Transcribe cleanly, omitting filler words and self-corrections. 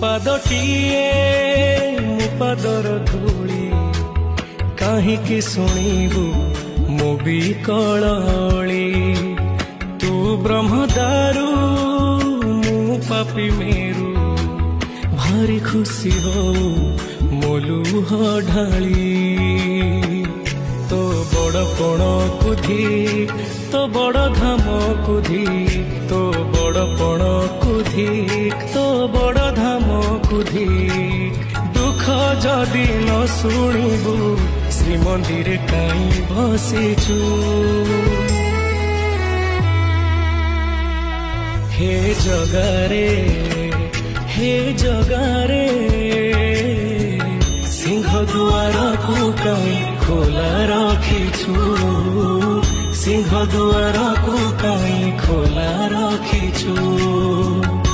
ପାଦଟିଏ ମୋ ପାଦର ଧୂଳି କାହିଁକି ଶୁଣିବୁ ମୋ ବିକଳଳି ତୁ ବ୍ରହ୍ମଦାରୁ ମୁଁ ପାପି ମେରୁ ଭାରି ଖୁସି ହଉ ମୋ ଲୁହ ଢାଳି तो बड़ पण कुधी तो बड़ धाम कुधी तो बड़ पण कुधी तो बड़ धाम कुधी दुख जदि न शुणु श्रीमंदिर काई बसिचु हे जगारे सिंह दुआर को कहीं खोला रखिछु सिंह दुआर को कहीं खोला रखिछु।